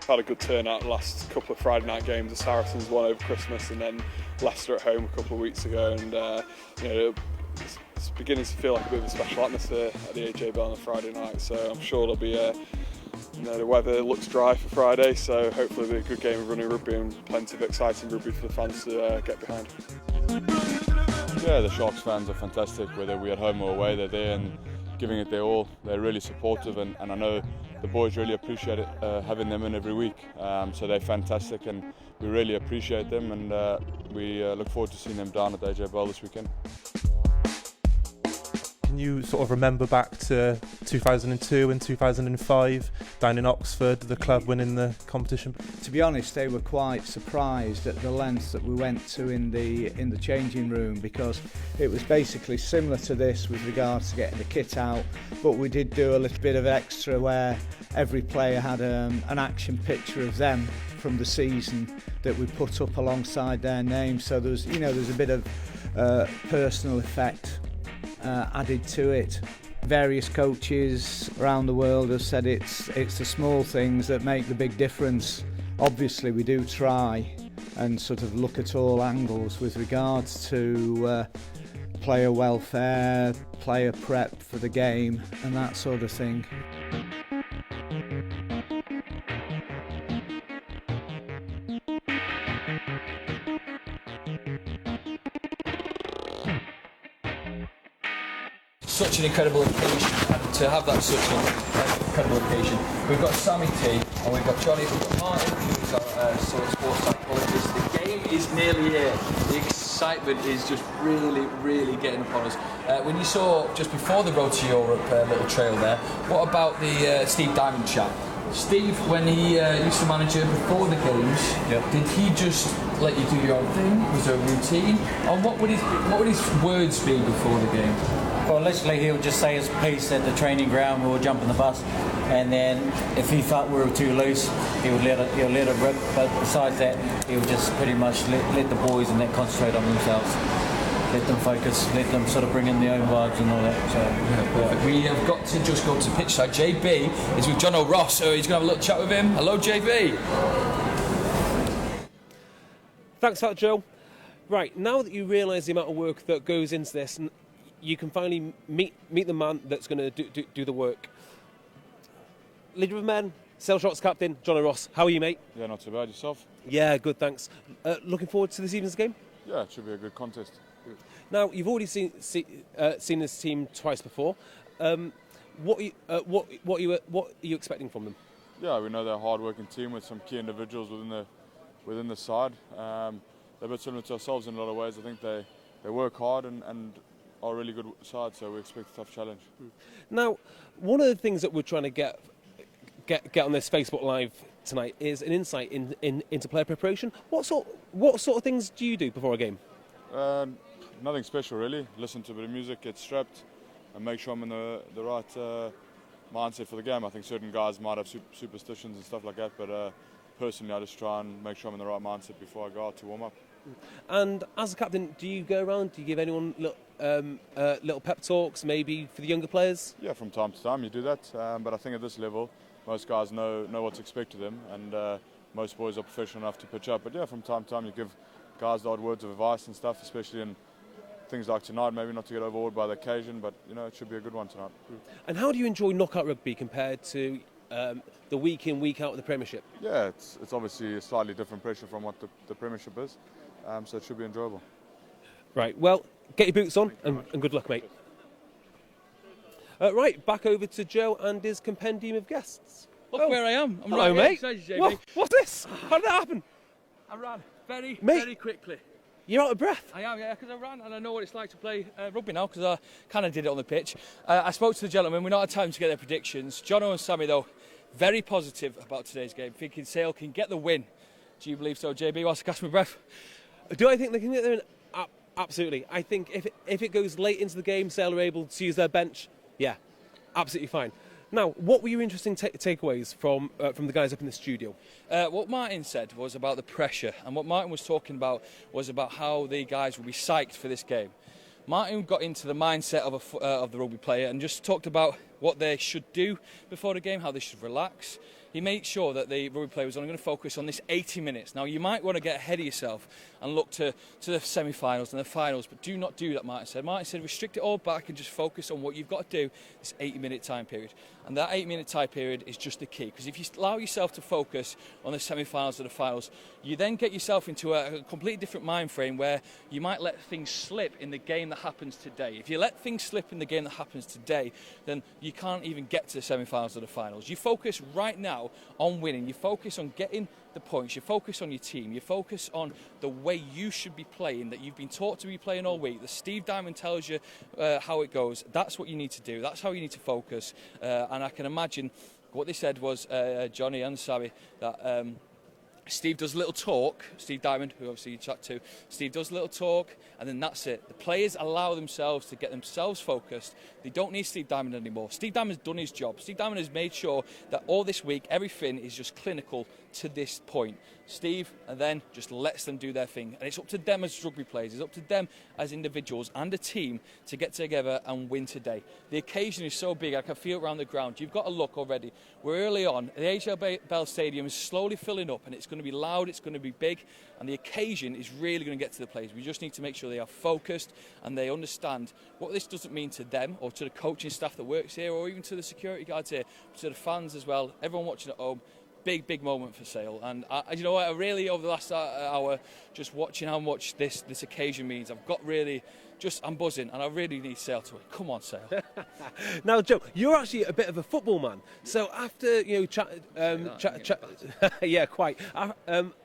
Had a good turnout the last couple of Friday night games. The Saracens won over Christmas, and then Leicester at home a couple of weeks ago, and it's beginning to feel like a bit of a special atmosphere at the AJ Bell on a Friday night. So I'm sure there'll be the weather looks dry for Friday, so hopefully it'll be a good game of running rugby and plenty of exciting rugby for the fans to get behind. Yeah, the Sharks fans are fantastic, whether we're at home or away, they're there and giving it their all. They're really supportive, and I know the boys really appreciate it, having them in every week. So they're fantastic, and we really appreciate them, and we look forward to seeing them down at the AJ Bell this weekend. Can you sort of remember back to 2002 and 2005 down in Oxford, the club winning the competition? To be honest, they were quite surprised at the lengths that we went to in the changing room, because it was basically similar to this with regards to getting the kit out, but we did do a little bit of extra where every player had an action picture of them from the season that we put up alongside their name. So there's a bit of personal effect added to it. Various coaches around the world have said it's the small things that make the big difference. Obviously we do try and sort of look at all angles with regards to player welfare, player prep for the game and that sort of thing. Such an incredible occasion, and to have that such an incredible occasion. We've got Sammy T, and we've got Johnny, we've got Martin, who's our sports psychologist. The game is nearly here. The excitement is just really getting upon us. When you saw, just before the Road to Europe little trail there, what about the Steve Diamond chat? Steve, when he used to manage you before the games, did he just let you do your own thing? Was there a routine? Or what would his words be before the game? Well, literally he would just say his piece at the training ground. We would jump in the bus, and then if he felt we were too loose, he would let it rip. But besides that, he would just pretty much let the boys and that concentrate on themselves. Let them focus, let them sort of bring in their own vibes and all that. So, perfect. We have got to just go to pitch side. JB is with John O'Ross, so he's going to have a little chat with him. Hello, JB. Thanks for that, Joe. Right, now that you realise the amount of work that goes into this, you can finally meet the man that's going to do the work. Leader of men, Sale Sharks captain, Johnny Ross. How are you, mate? Yeah, not too bad. Yourself? Yeah, good, thanks. Looking forward to this evening's game? Yeah, it should be a good contest. Now, you've already seen this team twice before. What are you expecting from them? Yeah, we know they're a hard-working team with some key individuals within the side. They're a bit similar to ourselves in a lot of ways. I think they work hard and are a really good side, so we expect a tough challenge. Now, one of the things that we're trying to get on this Facebook Live tonight is an insight into player preparation. What sort of things do you do before a game? Nothing special really. Listen to a bit of music, get strapped, and make sure I'm in the right mindset for the game. I think certain guys might have superstitions and stuff like that, but personally I just try and make sure I'm in the right mindset before I go out to warm up. And as a captain, do you go around, do you give anyone little pep talks, maybe for the younger players? Yeah, from time to time you do that, but I think at this level most guys know what's expected of them, and most boys are professional enough to pitch up. But yeah, from time to time you give guys the odd words of advice and stuff, especially in things like tonight, maybe not to get overawed by the occasion, but you know, it should be a good one tonight. And how do you enjoy knockout rugby compared to the week in, week out of the Premiership? Yeah, it's obviously a slightly different pressure from what the Premiership is, so it should be enjoyable. Right, well, get your boots on and good luck, mate. Right, back over to Joe and his compendium of guests. Look where I am. I'm hello, right mate. here. What's this? How did that happen? I ran very quickly. You're out of breath. I am, yeah, because I ran and I know what it's like to play rugby now because I kind of did it on the pitch. I spoke to the gentlemen. We're not had time to get their predictions. Jono and Sammy, though, very positive about today's game, thinking Sale can get the win. Do you believe so, JB? Whilst I catch my breath. Do I think they can get the win? Absolutely. I think if it goes late into the game, Sale are able to use their bench. Yeah, absolutely fine. Now, what were your interesting takeaways from the guys up in the studio? What Martin said was about the pressure, and what Martin was talking about was about how the guys will be psyched for this game. Martin got into the mindset of the rugby player and just talked about what they should do before the game, how they should relax. He made sure that the rugby player was only going to focus on this 80 minutes. Now, you might want to get ahead of yourself and look to the semi-finals and the finals, but do not do that, Martin said. Martin said, restrict it all back and just focus on what you've got to do this 80-minute time period. And that 8-minute time period is just the key, because if you allow yourself to focus on the semi-finals or the finals, you then get yourself into a completely different mind frame where you might let things slip in the game that happens today. If you let things slip in the game that happens today, then you can't even get to the semi-finals or the finals. You focus right now on winning. You focus on getting the points. You focus on your team. You focus on the way you should be playing, that you've been taught to be playing all week, that Steve Diamond tells you how it goes. That's what you need to do. That's how you need to focus. And I can imagine what they said was, Johnny and Sammy, that Steve does a little talk, Steve Diamond, who obviously you chat to, Steve does a little talk, and then that's it. The players allow themselves to get themselves focused. They don't need Steve Diamond anymore. Steve Diamond's done his job. Steve Diamond has made sure that all this week, everything is just clinical to this point. Steve, and then just lets them do their thing. And it's up to them as rugby players, it's up to them as individuals and a team to get together and win today. The occasion is so big, I can feel it around the ground. You've got to look already. We're early on. The AJ Bell Stadium is slowly filling up, and it's going to be loud, it's going to be big, and the occasion is really going to get to the players. We just need to make sure they are focused and they understand what this doesn't mean to them or to the coaching staff that works here or even to the security guards here, but to the fans as well, everyone watching at home. Big moment for Sale, and you know what, I really, over the last hour, just watching how much this occasion means, I've got really, I'm buzzing, and I really need Sale to win. Come on, Sale. Now, Joe, you're actually a bit of a football man. So after yeah, quite.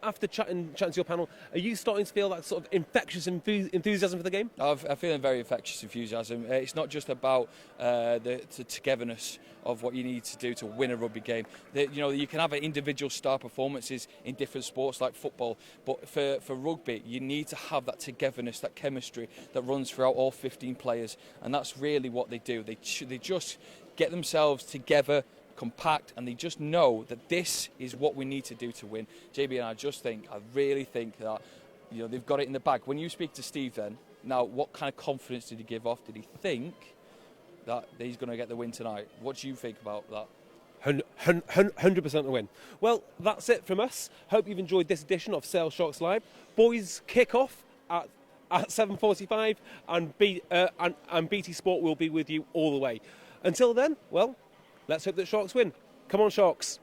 After chatting to your panel, are you starting to feel that sort of infectious enthusiasm for the game? I'm feeling very infectious enthusiasm. It's not just about the togetherness of what you need to do to win a rugby game. You can have individual star performances in different sports like football, but for rugby, you need to have that togetherness, that chemistry that runs throughout all 15 players, and that's really what they do. They just get themselves together, compact, and they just know that this is what we need to do to win. JB and I really think that they've got it in the bag. When you speak to Steve then, now what kind of confidence did he give off? Did he think that he's going to get the win tonight? What do you think about that? 100% the win. Well, that's it from us. Hope you've enjoyed this edition of Sale Sharks Live. Boys kick off at 7:45, and BT Sport will be with you all the way. Until then, well, let's hope that Sharks win. Come on, Sharks.